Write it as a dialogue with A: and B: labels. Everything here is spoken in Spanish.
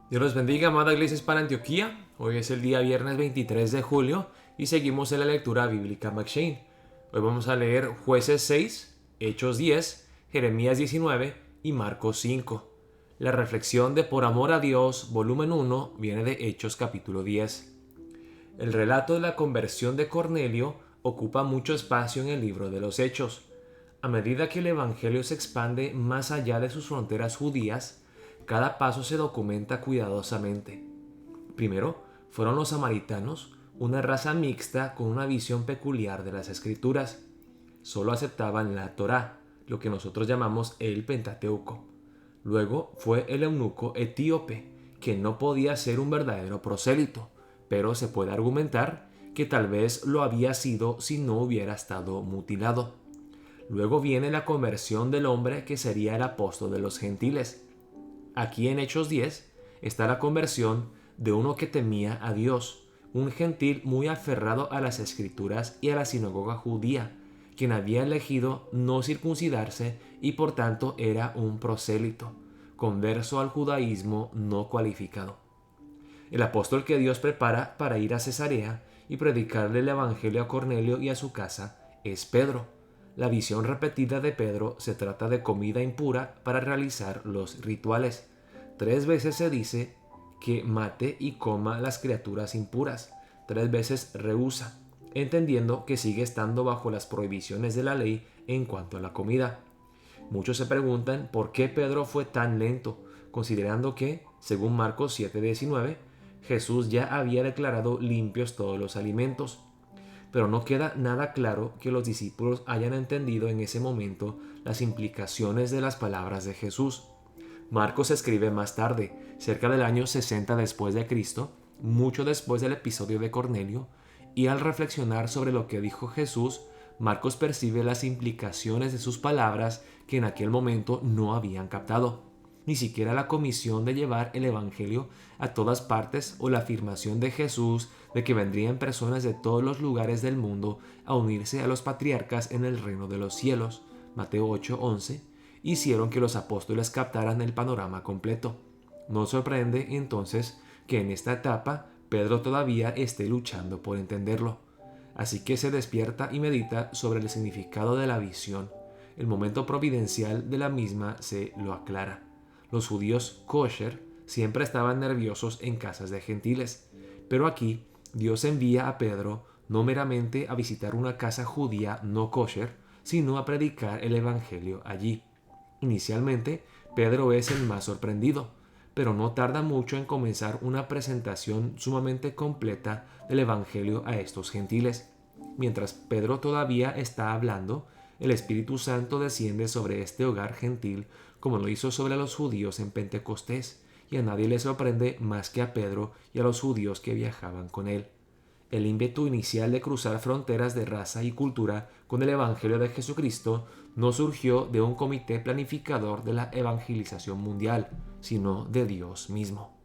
A: Dios los bendiga, amada Iglesia Hispana Antioquía. Hoy es el día viernes 23 de julio y seguimos en la lectura bíblica McShane. Hoy vamos a leer Jueces 6, Hechos 10, Jeremías 19 y Marcos 5. La reflexión de Por amor a Dios, volumen 1, viene de Hechos capítulo 10. El relato de la conversión de Cornelio ocupa mucho espacio en el libro de los Hechos. A medida que el Evangelio se expande más allá de sus fronteras judías, cada paso se documenta cuidadosamente. Primero, fueron los samaritanos, una raza mixta con una visión peculiar de las Escrituras. Solo aceptaban la Torá, lo que nosotros llamamos el Pentateuco. Luego fue el eunuco etíope, que no podía ser un verdadero prosélito, pero se puede argumentar que tal vez lo había sido si no hubiera estado mutilado. Luego viene la conversión del hombre que sería el apóstol de los gentiles. Aquí en Hechos 10 está la conversión de uno que temía a Dios, un gentil muy aferrado a las escrituras y a la sinagoga judía, quien había elegido no circuncidarse y por tanto era un prosélito, converso al judaísmo no cualificado. El apóstol que Dios prepara para ir a Cesarea y predicarle el evangelio a Cornelio y a su casa es Pedro. La visión repetida de Pedro se trata de comida impura para realizar los rituales. 3 veces se dice que mate y coma las criaturas impuras. 3 veces rehúsa, entendiendo que sigue estando bajo las prohibiciones de la ley en cuanto a la comida. Muchos se preguntan por qué Pedro fue tan lento, considerando que, según Marcos 7:19, Jesús ya había declarado limpios todos los alimentos. Pero no queda nada claro que los discípulos hayan entendido en ese momento las implicaciones de las palabras de Jesús. Marcos escribe más tarde, cerca del año 60 después de Cristo, mucho después del episodio de Cornelio, y al reflexionar sobre lo que dijo Jesús, Marcos percibe las implicaciones de sus palabras que en aquel momento no habían captado. Ni siquiera la comisión de llevar el Evangelio a todas partes o la afirmación de Jesús de que vendrían personas de todos los lugares del mundo a unirse a los patriarcas en el reino de los cielos, Mateo 8:11, hicieron que los apóstoles captaran el panorama completo. No sorprende entonces que en esta etapa Pedro todavía esté luchando por entenderlo. Así que se despierta y medita sobre el significado de la visión. El momento providencial de la misma se lo aclara. Los judíos kosher siempre estaban nerviosos en casas de gentiles, pero aquí Dios envía a Pedro no meramente a visitar una casa judía no kosher, sino a predicar el evangelio allí. Inicialmente, Pedro es el más sorprendido, pero no tarda mucho en comenzar una presentación sumamente completa del evangelio a estos gentiles. Mientras Pedro todavía está hablando, el Espíritu Santo desciende sobre este hogar gentil como lo hizo sobre los judíos en Pentecostés, y a nadie le sorprende más que a Pedro y a los judíos que viajaban con él. El ímpetu inicial de cruzar fronteras de raza y cultura con el Evangelio de Jesucristo no surgió de un comité planificador de la evangelización mundial, sino de Dios mismo.